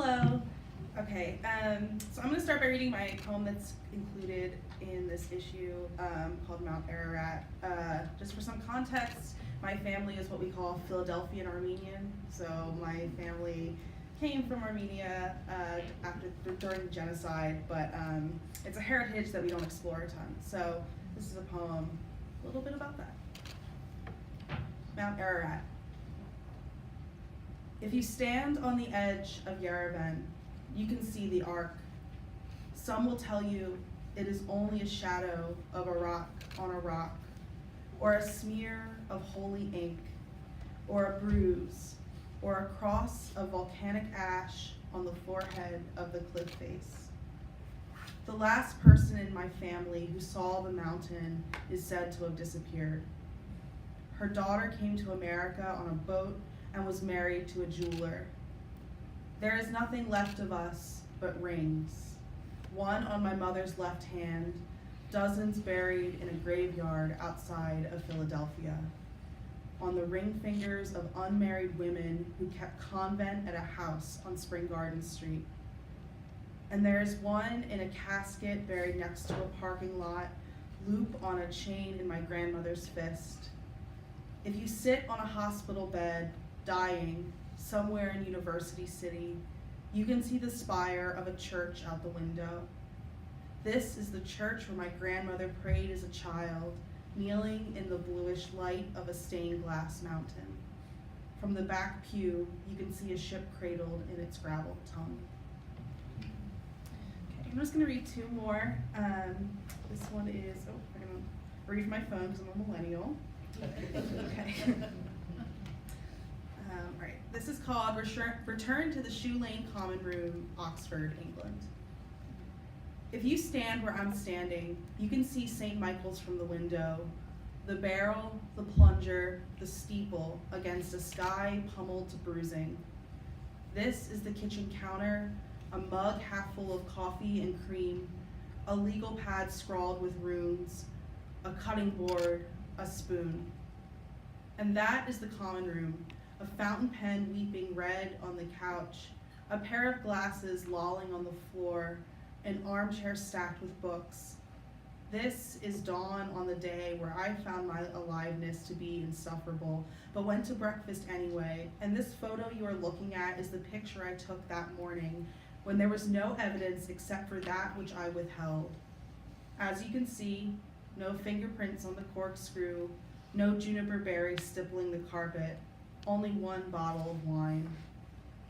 Hello. Okay, so I'm going to start by reading my poem that's included in this issue called Mount Ararat. Just for some context, my family is what we call Philadelphian Armenian. So my family came from Armenia during the genocide, but it's a heritage that we don't explore a ton. So this is a poem, a little bit about that. Mount Ararat. If you stand on the edge of Yerevan, you can see the arc. Some will tell you it is only a shadow of a rock on a rock, or a smear of holy ink, or a bruise, or a cross of volcanic ash on the forehead of the cliff face. The last person in my family who saw the mountain is said to have disappeared. Her daughter came to America on a boat and was married to a jeweler. There is nothing left of us but rings, one on my mother's left hand, dozens buried in a graveyard outside of Philadelphia, on the ring fingers of unmarried women who kept convent at a house on Spring Garden Street. And there is one in a casket buried next to a parking lot, loop on a chain in my grandmother's fist. If you sit on a hospital bed, dying, somewhere in University City, you can see the spire of a church out the window. This is the church where my grandmother prayed as a child, kneeling in the bluish light of a stained glass mountain. From the back pew, you can see a ship cradled in its gravel tongue. Okay, I'm just gonna read two more. This one is, I'm gonna read from my phone because I'm a millennial. Okay. All right, this is called Return to the Shoe Lane Common Room, Oxford, England. If you stand where I'm standing, you can see St. Michael's from the window, the barrel, the plunger, the steeple against a sky pummeled to bruising. This is the kitchen counter, a mug half full of coffee and cream, a legal pad scrawled with runes, a cutting board, a spoon. And that is the common room, a fountain pen weeping red on the couch, a pair of glasses lolling on the floor, an armchair stacked with books. This is dawn on the day where I found my aliveness to be insufferable, but went to breakfast anyway, and this photo you are looking at is the picture I took that morning when there was no evidence except for that which I withheld. As you can see, no fingerprints on the corkscrew, no juniper berries stippling the carpet, only one bottle of wine.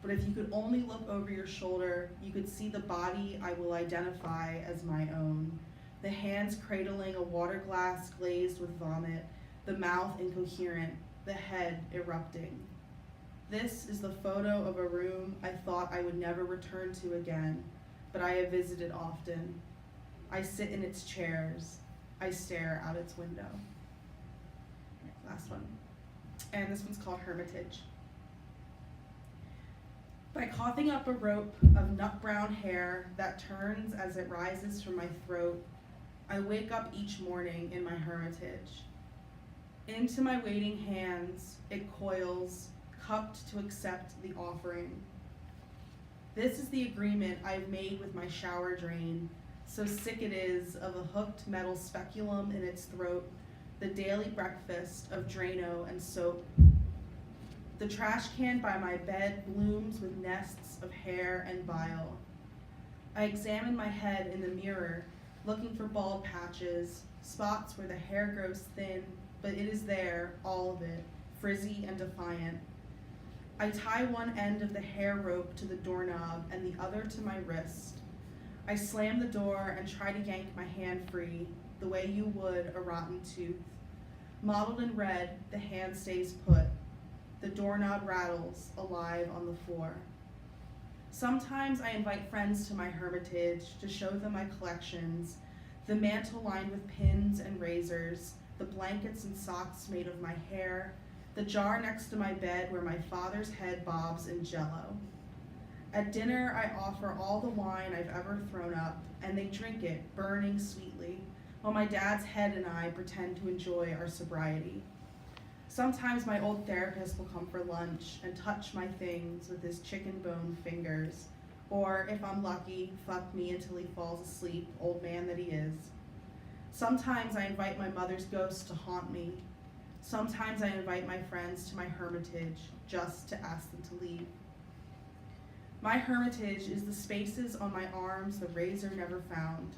But if you could only look over your shoulder, you could see the body I will identify as my own. The hands cradling a water glass glazed with vomit, the mouth incoherent, the head erupting. This is the photo of a room I thought I would never return to again, but I have visited often. I sit in its chairs. I stare out its window. Last one. And this one's called Hermitage. By coughing up a rope of nut brown hair that turns as it rises from my throat, I wake up each morning in my hermitage. Into my waiting hands, it coils, cupped to accept the offering. This is the agreement I've made with my shower drain, so sick it is of a hooked metal speculum in its throat, the daily breakfast of Drano and soap. The trash can by my bed blooms with nests of hair and bile. I examine my head in the mirror, looking for bald patches, spots where the hair grows thin, but it is there, all of it, frizzy and defiant. I tie one end of the hair rope to the doorknob and the other to my wrist. I slam the door and try to yank my hand free, the way you would a rotten tooth. Mottled in red, the hand stays put. The doorknob rattles, alive on the floor. Sometimes I invite friends to my hermitage to show them my collections, the mantle lined with pins and razors, the blankets and socks made of my hair, the jar next to my bed where my father's head bobs in jello. At dinner, I offer all the wine I've ever thrown up, and they drink it, burning sweetly, while my dad's head and I pretend to enjoy our sobriety. Sometimes my old therapist will come for lunch and touch my things with his chicken bone fingers, Or, if I'm lucky, fuck me until he falls asleep, old man that he is. Sometimes I invite my mother's ghost to haunt me. Sometimes I invite my friends to my hermitage just to ask them to leave. My hermitage is the spaces on my arms the razor never found.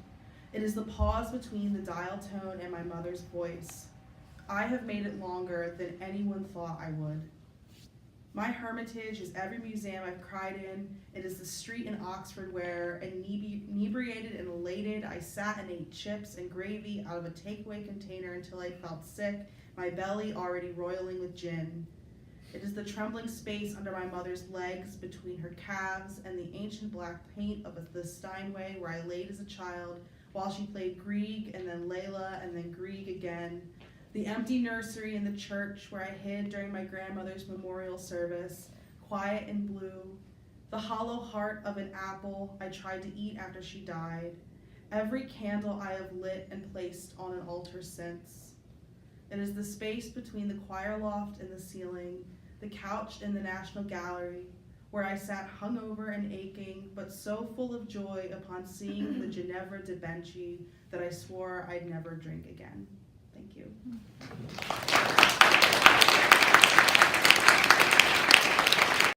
It is the pause between the dial tone and my mother's voice. I have made it longer than anyone thought I would. My hermitage is every museum I've cried in. It is the street in Oxford where, inebriated and elated, I sat and ate chips and gravy out of a takeaway container until I felt sick, my belly already roiling with gin. It is the trembling space under my mother's legs, between her calves, and the ancient black paint of the Steinway where I laid as a child, while she played Grieg, and then Layla, and then Grieg again. The empty nursery in the church where I hid during my grandmother's memorial service, quiet and blue. The hollow heart of an apple I tried to eat after she died. Every candle I have lit and placed on an altar since. It is the space between the choir loft and the ceiling, the couch in the National Gallery, where I sat hungover and aching, but so full of joy upon seeing the Ginevra de Benci that I swore I'd never drink again. Thank you.